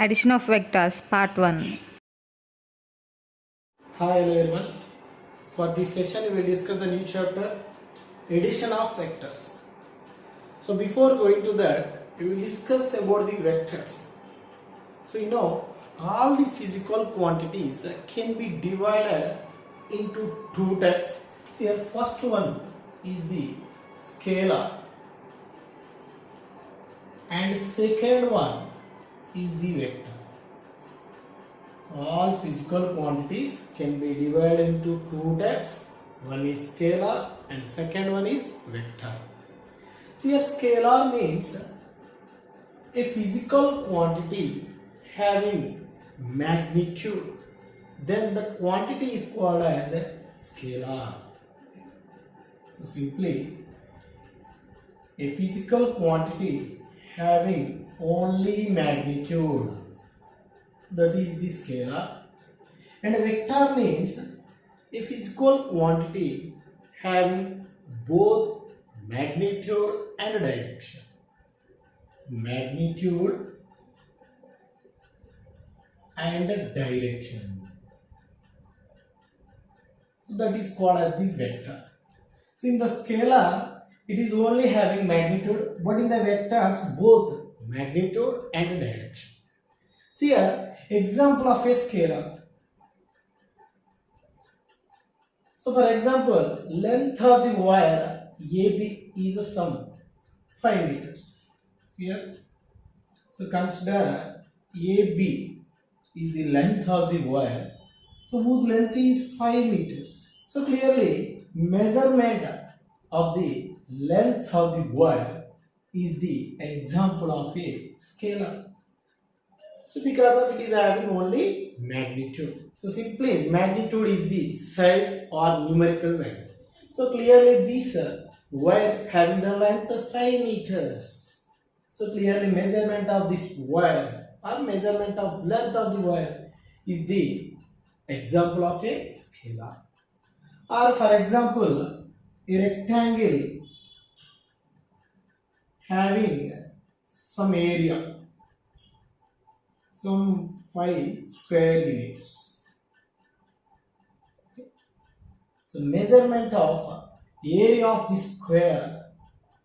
Addition of vectors, part 1. Hi, hello everyone. For this session, we will discuss the new chapter, addition of vectors. So before going to that, we will discuss about the vectors. So all the physical quantities can be divided into two types. Here, first one is the scalar, and second one is the vector. So all physical quantities can be divided into two types. One is scalar and second one is vector. See, a scalar means a physical quantity having magnitude. Then the quantity is called as a scalar. So simply, a physical quantity having only magnitude, that is the scalar. And a vector means a physical quantity having both magnitude and direction. Magnitude and direction. So that is called as the vector. So in the scalar, it is only having magnitude, but in the vectors, both magnitude and direction. See here, example of a scalar. So for example, length of the wire AB is some 5 meters. See here. So consider AB is the length of the wire. So whose length is 5 meters. So clearly, measurement of the length of the wire is the example of a scalar. So because of it is having only magnitude. So simply magnitude is the size or numerical value. So clearly this wire having the length of 5 meters. So clearly measurement of this wire or measurement of length of the wire is the example of a scalar. Or for example, a rectangle having some area, some 5 square units. So measurement of area of the square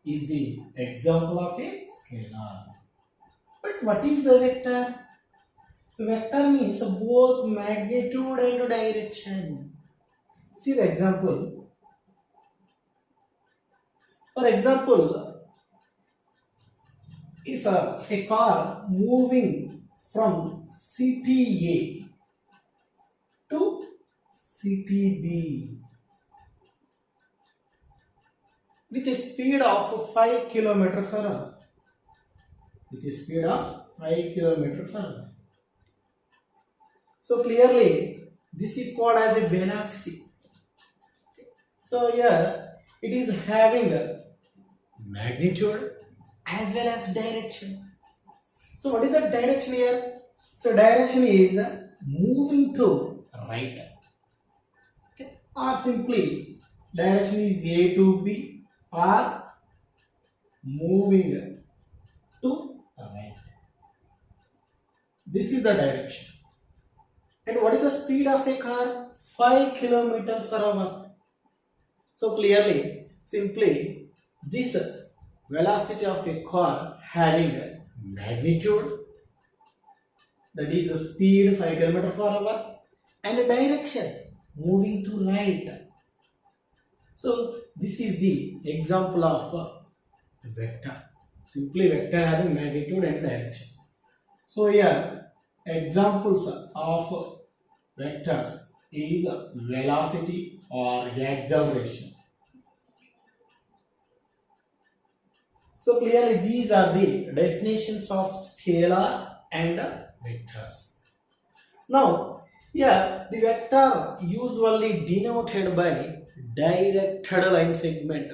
is the example of a scalar. But what is the vector? The vector means both magnitude and direction. See the example. For example, if a car moving from city A to city B with a speed of 5 km per hour. With a speed of 5 km per hour. So clearly, this is called as a velocity. So here, it is having a magnitude as well as direction. So what is the direction here? So direction is moving to right. Okay. Or simply, direction is A to B or moving to right. This is the direction. And what is the speed of a car? 5 km per hour. So clearly, simply, this velocity of a car having a magnitude, that is the speed 5 km per hour, and a direction moving to right. So this is the example of a vector. Simply vector having magnitude and direction. So here examples of vectors is velocity or acceleration. So clearly these are the definitions of scalar and vectors. Now here the vector usually denoted by directed line segment.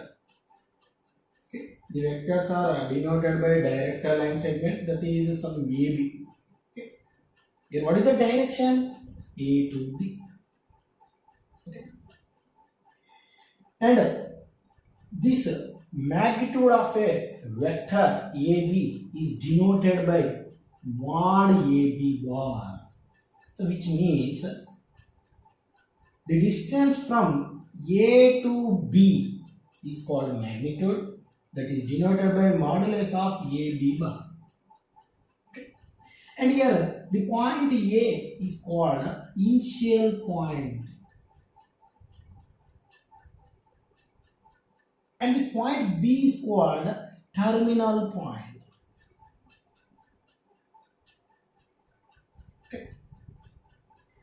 Okay. The vectors are denoted by directed line segment, that is some AB. Okay. Here what is the direction? A to B. Okay. And this magnitude of a vector AB is denoted by mod AB bar. So which means the distance from A to B is called magnitude, that is denoted by modulus of AB bar. Okay. And here the point A is called initial point. And the point B is called terminal point. Okay.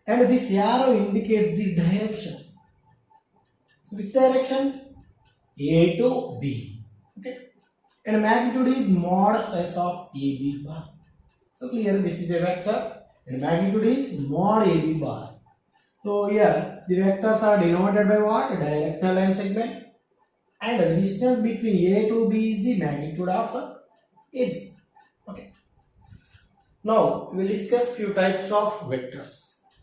And this arrow indicates the direction. So which direction? A to B. Okay. And magnitude is mod S of AB bar. So clear, this is a vector and magnitude is mod AB bar. So here the vectors are denoted by what? Directional line segment. And the distance between A to B is the magnitude of AB. Okay. Now we will discuss few types of vectors.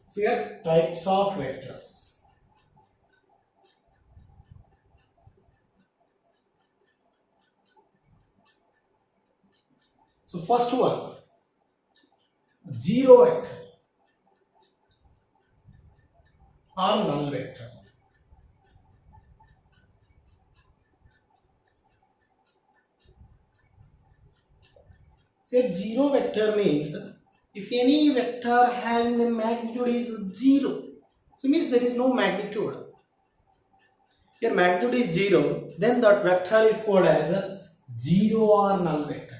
So here types of vectors. So first one, zero vector or null vector. So zero vector means if any vector having the magnitude is zero, so means there is no magnitude. Here magnitude is zero, then that vector is called as a zero or null vector.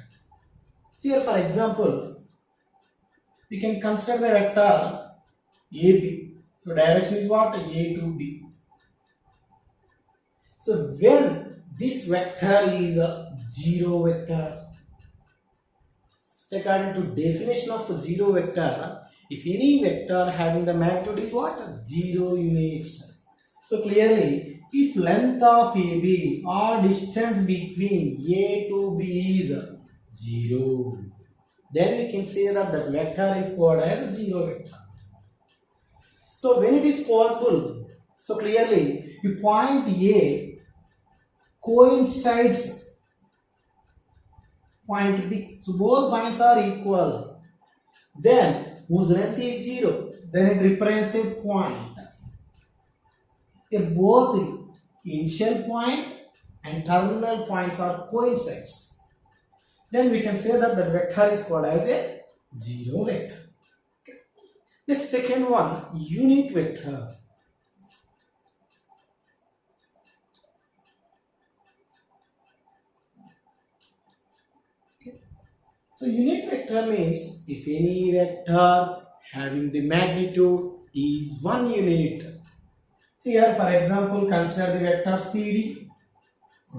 So here for example, we can consider the vector AB. So direction is what? A to B. So when this vector is a zero vector, so according to definition of zero vector, if any vector having the magnitude is what? 0 units. So clearly, if length of AB or distance between A to B is 0, then we can say that the vector is called as a zero vector. So when it is possible, so clearly if point A coincides point B, so both points are equal, then whose length is 0, then it represents a point. If both initial point and terminal points are coincides, then we can say that the vector is called as a zero vector. Okay. The second one, unit vector. Okay. So unit vector means if any vector having the magnitude is 1 unit. So here for example, consider the vector CD.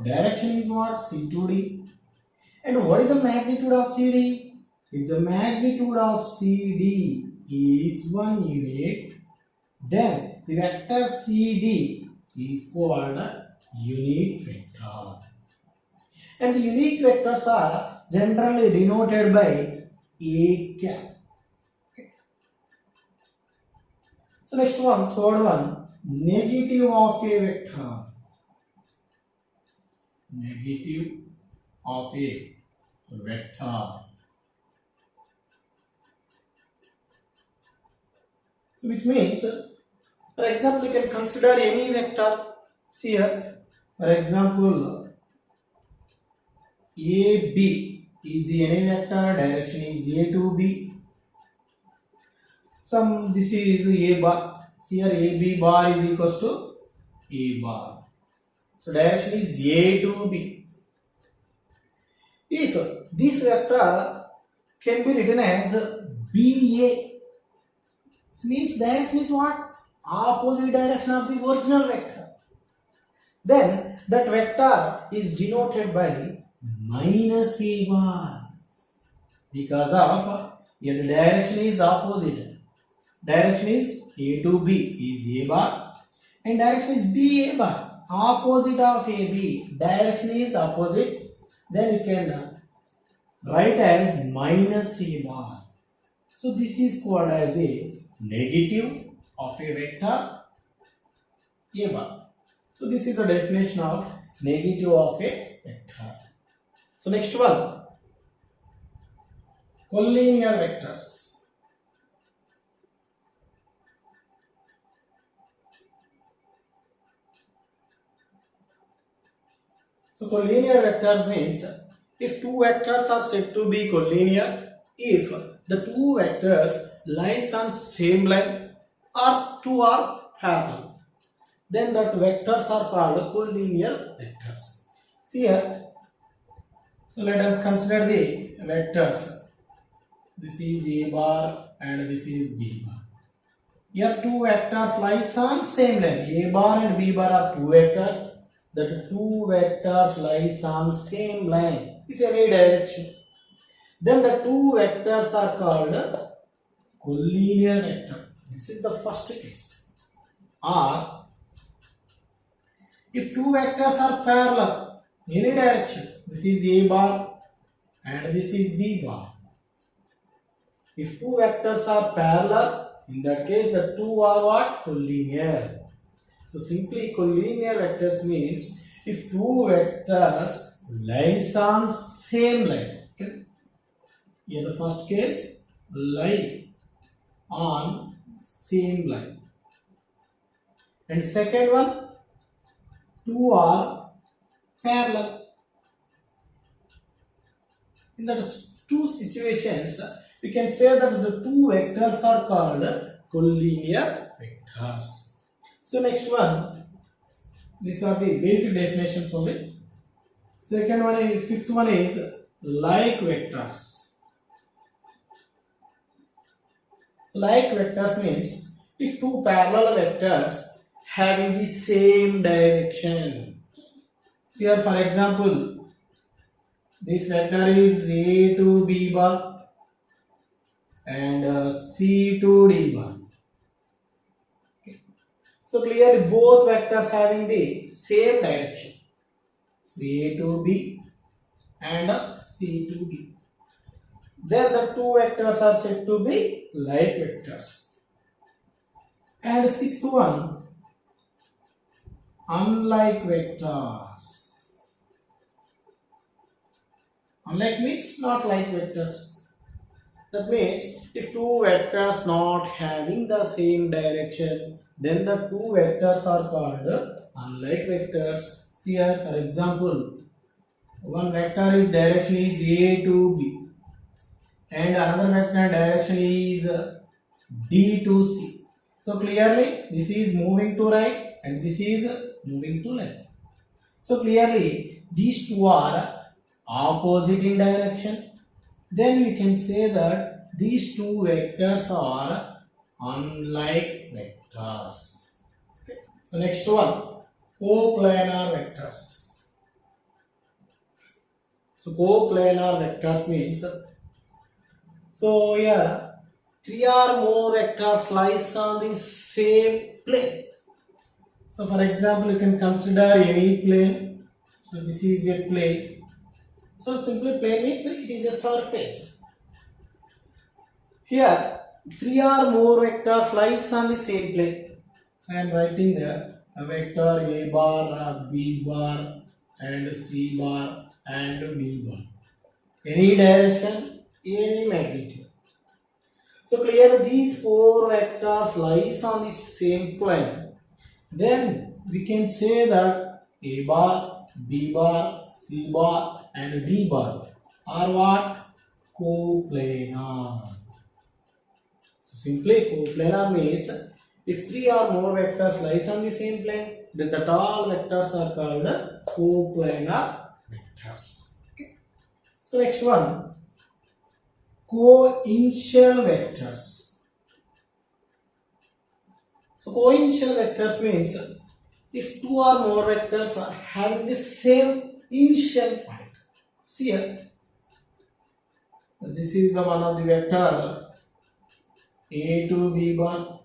Direction is what? C to D. And what is the magnitude of CD? If the magnitude of CD is 1 unit, then the vector CD is called unit vector. And the unit vectors are generally denoted by A cap. Okay. So next one, third one, negative of a vector. Negative of a vector. So which means, for example, you can consider any vector. See here, for example, AB is the any vector, direction is A to B. This is A bar. See here, AB bar is equals to A bar. So direction is A to B. If this vector can be written as BA, it means direction is what? Opposite direction of the original vector. Then that vector is denoted by minus A bar, because of here the direction is opposite. Direction is A to B is A bar and direction is BA bar. Opposite of AB, direction is opposite, then you can write as minus A bar. So this is called as a negative of a vector A bar. So this is the definition of negative of a vector. So next one, collinear vectors. So collinear vector means if two vectors are said to be collinear if the two vectors lies on same line or two are parallel, then that vectors are called collinear vectors. See here, so let us consider the vectors. This is A bar and this is B bar. Here two vectors lies on same line. A bar and B bar are two vectors. That two vectors lies on same line with any direction. Then the two vectors are called collinear vector. This is the first case. Or if two vectors are parallel in any direction, this is A bar and this is B bar. If two vectors are parallel, in that case the two are what? Collinear. So simply collinear vectors means if two vectors lies on same line. Okay? Here the first case, lie on same line. And second one, two are parallel. In the two situations, we can say that the two vectors are called collinear vectors. So next one, these are the basic definitions only. Second one is, fifth one is like vectors. So like vectors means if two parallel vectors having the same direction. So here for example, this vector is A to B bar and C to D bar. Okay. So clearly both vectors having the same direction. So A to B and C to D. Then the two vectors are said to be like vectors. And sixth one, unlike vectors. Unlike means not like vectors. That means if two vectors not having the same direction, then the two vectors are called unlike vectors. See here for example, one vector is direction is A to B and another vector direction is D to C. So clearly this is moving to right and this is moving to left. So clearly these two are opposite in direction. Then we can say that these two vectors are unlike vectors. Okay. So next one, coplanar vectors. So coplanar vectors means, so here three or more vectors lies on the same plane. So for example, you can consider any plane. So this is a plane. So simply plane means it is a surface. Here three or more vectors lies on the same plane. So I am writing there a vector A bar, B bar and C bar and D bar. Any direction, any magnitude. So clearly these four vectors lies on the same plane. Then we can say that A bar, B bar, C bar and D bar are what? Coplanar. So simply coplanar means if three or more vectors lies on the same plane, then that all vectors are called coplanar vectors. Okay. So next one, coinitial vectors. So coinitial vectors means if two or more vectors are having the same initial point. See here, this is the one of the vector A to B bar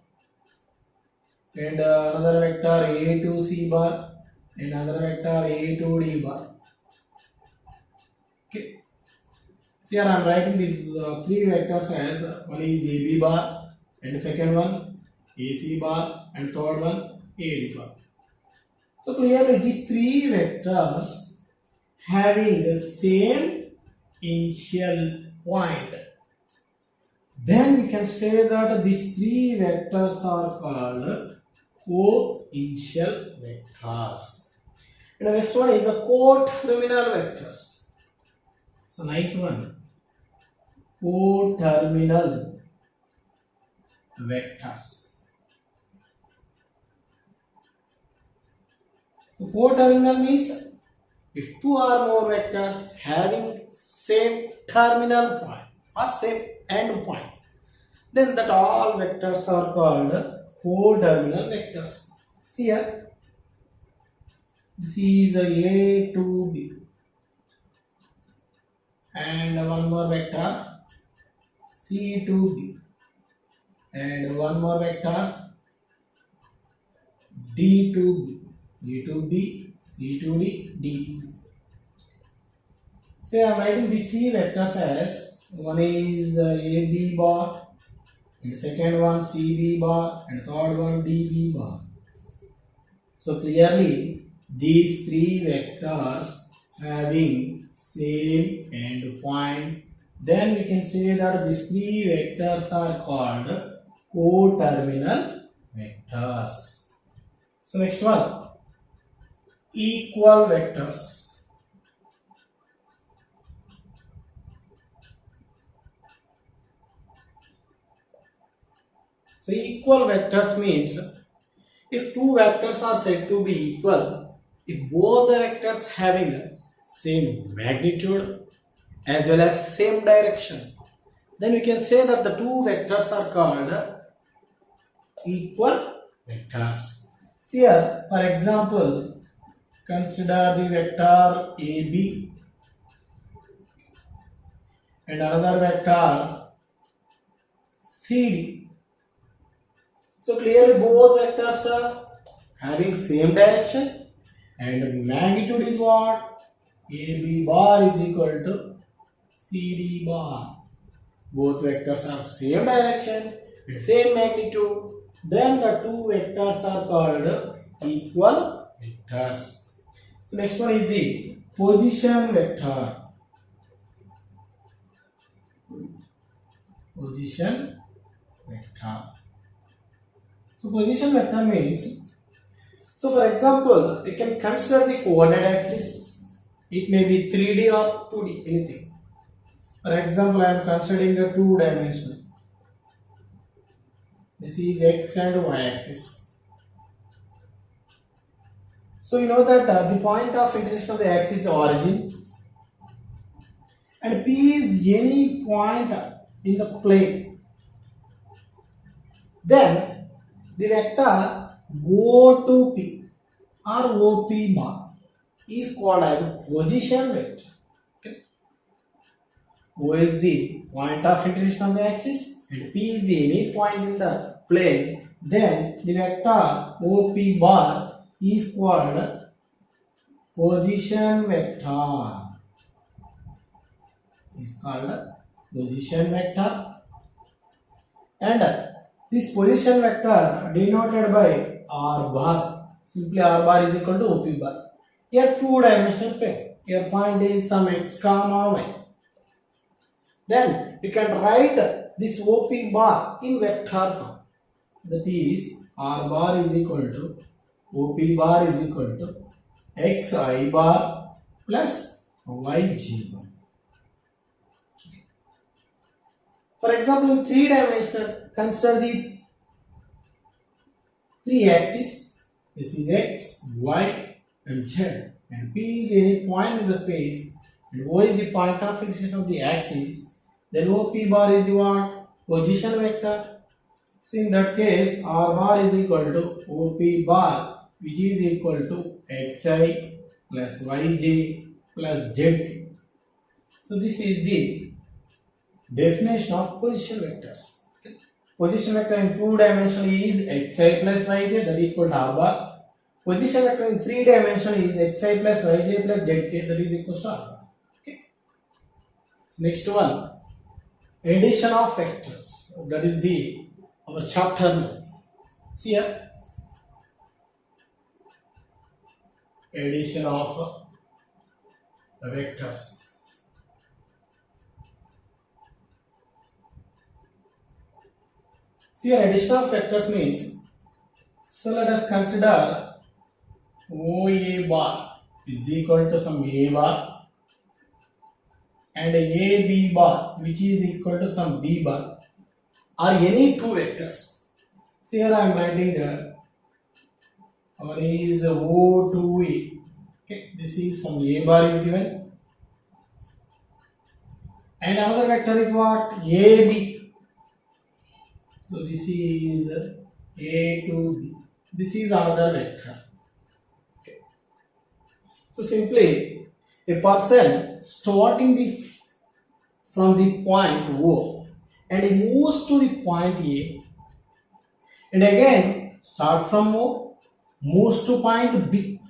and another vector A to C bar and another vector A to D bar. Okay. See here I am writing these three vectors as one is AB bar and second one AC bar and third one AD bar. So clearly these three vectors having the same initial point. then we can say that these three vectors are called co-initial vectors. And the next one is the co-terminal vectors. So ninth one, co-terminal vectors. So co-terminal means if two or more vectors having same terminal point or same end point, then that all vectors are called co-terminal vectors. See here, this is a to B and one more vector C to B and one more vector D to B, E to B, C to D, D to B. So I am writing these three vectors as one is AB bar and second one CB bar and third one DB bar. So clearly these three vectors having same end point, then we can say that these three vectors are called co-terminal vectors. So next one, equal vectors. So equal vectors means if two vectors are said to be equal, if both the vectors having same magnitude as well as same direction, then we can say that the two vectors are called equal vectors. See here, for example, consider the vector AB and another vector CD. So clearly both vectors are having same direction and magnitude is what? AB bar is equal to CD bar. Both vectors have same direction and same magnitude. Then the two vectors are called equal vectors. So next one is the position vector. Position vector. So position vector means, so for example, you can consider the coordinate axis. It may be 3D or 2D, anything. For example, I am considering a two-dimensional. This is x and y axis. So you know that the point of intersection of the axis is origin, and P is any point in the plane. Then the vector O to P or OP bar is called as a position vector. Okay. O is the point of intersection of the axis and P is the any point in the plane. Then the vector OP bar is called position vector. Is called position vector, and this position vector denoted by R bar. Simply R bar is equal to OP bar. Here two-dimensional plane. Here point is some x comma y. Then you can write this OP bar in vector form. That is R bar is equal to OP bar is equal to xi bar plus yj bar. For example, in three-dimensional, consider the three axes. This is x, y, and z. And P is any point in the space, and O is the point of intersection of the axis. Then OP bar is the what? Position vector. So in that case, R bar is equal to OP bar, which is equal to xi plus yj plus zk. So this is the definition of position vectors. Okay. Position vector in two-dimensional is xi plus yj, that is equal to R bar. Position vector in three-dimensional is xi plus yj plus zk, that is equal to R bar. Okay. Next one, addition of vectors. That is the our chapter. See here, addition of the vectors. See, here addition of vectors means, so let us consider OA bar is equal to some A bar and AB bar which is equal to some B bar, or any two vectors. See, here I am writing one is O2A. Okay, this is some A bar is given, and another vector is what? AB. So this is A to B. This is another vector. Okay. So simply a person starting from the point O and he moves to the point A, and again start from O, moves to point B.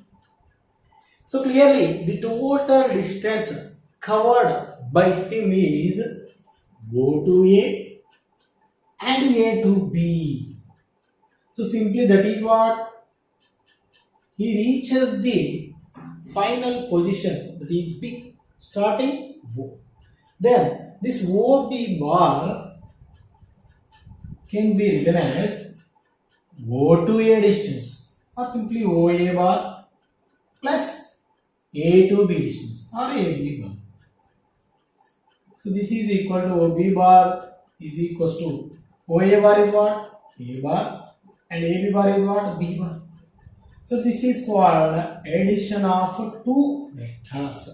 So clearly the total distance covered by him is O to A and A to B. So simply that is what he reaches the final position, that is B, starting O. Then this OB bar can be written as O to A distance, or simply OA bar plus A to B distance, or AB bar. So this is equal to OB bar is equals to OA bar is what? A bar, and AB bar is what? B bar. So this is called addition of two vectors.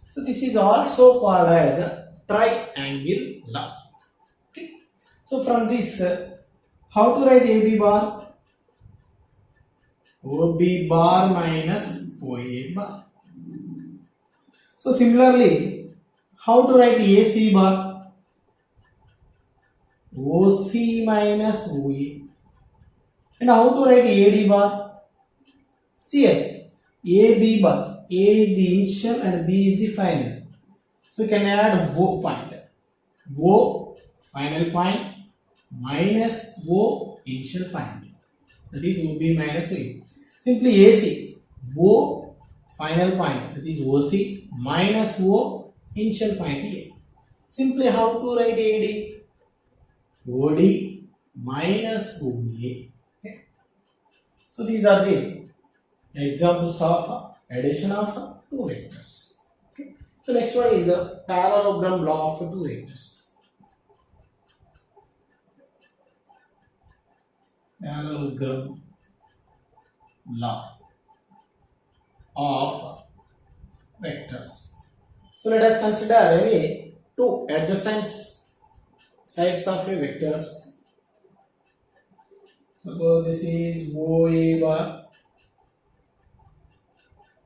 So this is also called as a triangle law. Okay. So from this, how to write AB bar? OB bar minus OA bar. So similarly, how to write AC bar? OC minus OA. And how to write AD bar? See here, AB bar, A is the initial and B is the final. So you can add O point. O final point minus O initial point. That is OB minus OA. Simply AC, O final point, that is OC minus O initial point A. Simply how to write AD? OD minus OA. Okay. So these are the examples of addition of two vectors. Okay. So next one is a parallelogram law of two vectors. Parallelogram law of vectors. So let us consider any two adjacent sides of a vectors. Suppose this is OA bar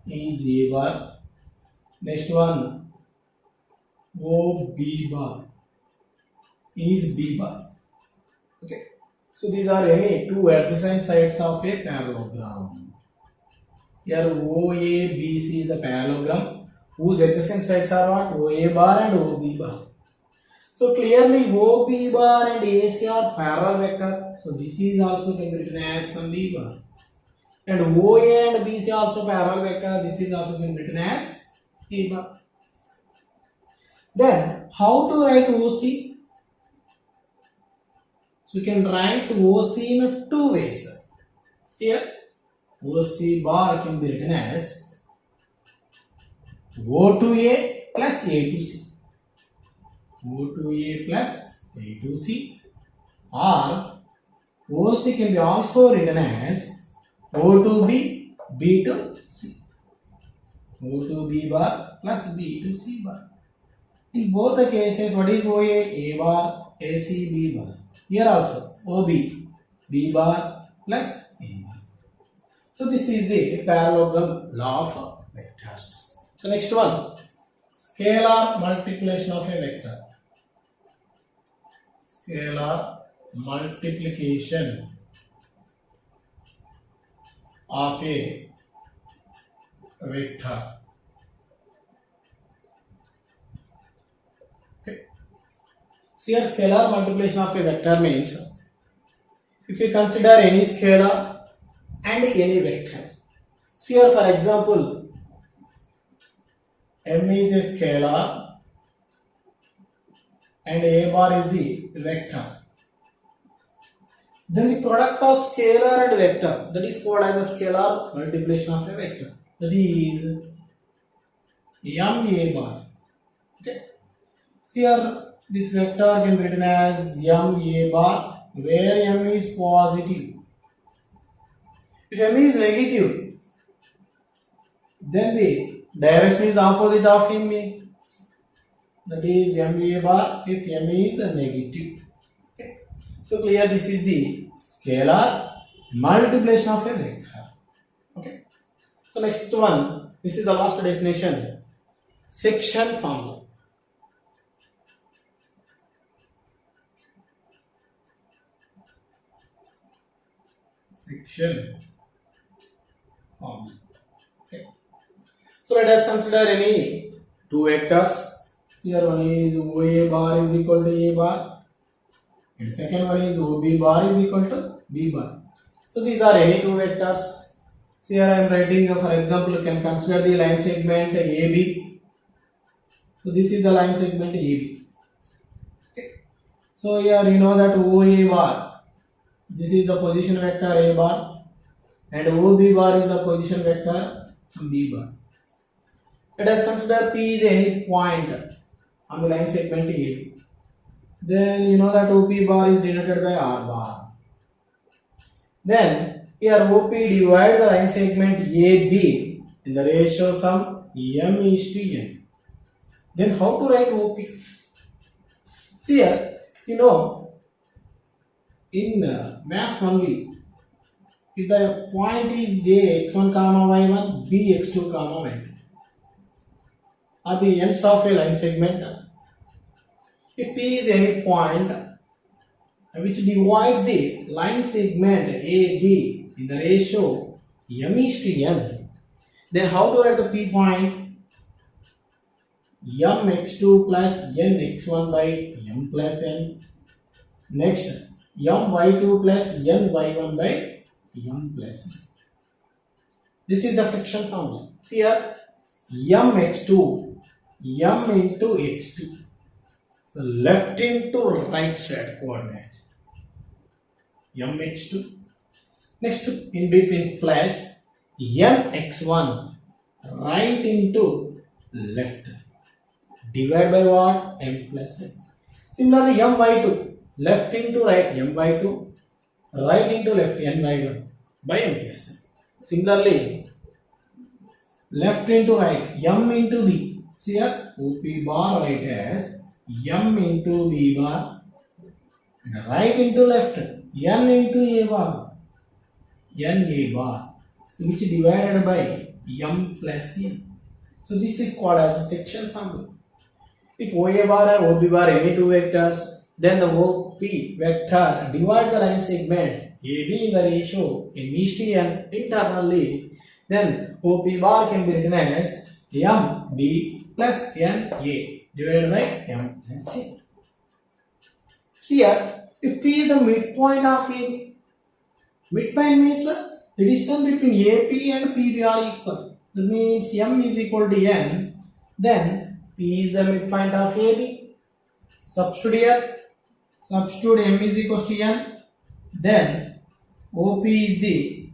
is A bar. Next one OB bar is B bar. Okay. So these are any two adjacent sides of a parallelogram. Here OABC is the parallelogram whose adjacent sides are what? OA bar and OB bar. So clearly OB bar and AC are parallel vector. So this is also can be written as some B bar. And OA and BC also parallel vector. This is also can be written as A bar. Then how to write OC? So you can write OC in two ways. See here, OC bar can be written as O to A plus A to C. O to A plus A to C, or OC can be also written as O to B, B to C. O to B bar plus B to C bar. In both the cases, what is OA? A bar, AC, B bar. Here also OB, B bar plus A bar. So this is the parallelogram law of vectors. So next one, scalar multiplication of a vector. Scalar multiplication of a vector. Okay. So here scalar multiplication of a vector means if you consider any scalar and any vector. So here for example, M is a scalar and A bar is the vector. Then the product of scalar and vector, that is called as a scalar multiplication of a vector, that is m a bar. Okay. See here, this vector can be written as m a bar, where m is positive. If m is negative, then the direction is opposite of m a. That is m a bar if m is negative. Okay. So clear, this is the scalar multiplication of a vector. Okay. So next one, this is the last definition, section formula. Section formula. Okay. So let us consider any two vectors. Here one is OA bar is equal to A bar, and second one is OB bar is equal to B bar. So these are any two vectors. So here I am writing, for example, you can consider the line segment AB. So this is the line segment AB. Okay. So here you know that OA bar, this is the position vector A bar, and OB bar is the position vector some B bar. Let us consider P is any point on the line segment AB. Then you know that OP bar is denoted by R bar. Then here OP divides the line segment AB in the ratio sum m is to n. Then how to write OP? See here, you know, in maths only, if the point is A x1 comma y1, B x2 comma y2 are the ends of a line segment. If P is any point which divides the line segment AB in the ratio m is to n, then how to write the P point? M x2 plus n x1 by m plus n. Next, m y2 plus n y1 by m plus n. This is the section formula. See here, m x2, m into x2. So left into right side coordinate, m x2. Next, in between plus n x1, right into left, divide by what? M plus n. Similarly, m y2, left into right, m y2, right into left, n y1 by m plus n. Similarly, left into right, m into b. See here, OP bar right as m into b bar, and right into left, n into a bar, n a bar. So which is divided by m plus n. So this is called as a section formula. If OA bar and OB bar any two vectors, then the OP vector divides the line segment AB in the ratio m is to n internally, then OP bar can be written as m b plus n a divided by m plus c. Here, if P is the midpoint of AB, midpoint means the distance between AP and PB are equal. That means m is equal to n, then P is the midpoint of AB. Substitute here, substitute m is equal to n, then OP is the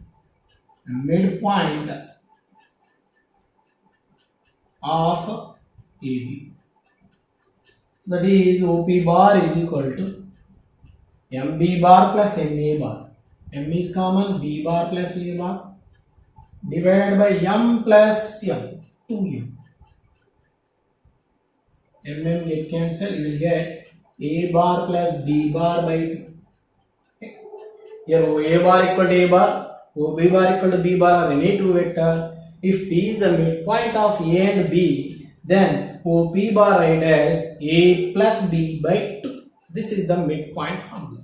midpoint of AB. So that is OP bar is equal to MB bar plus MA bar. M is common, B bar plus A bar divided by M plus M, 2M. MM get cancelled, you will get A bar plus B bar by 2. Okay. Here OA bar equal to A bar, OB bar equal to B bar are any two vector. If P is the midpoint of A and B, then OP bar right as A plus B by 2. This is the midpoint formula.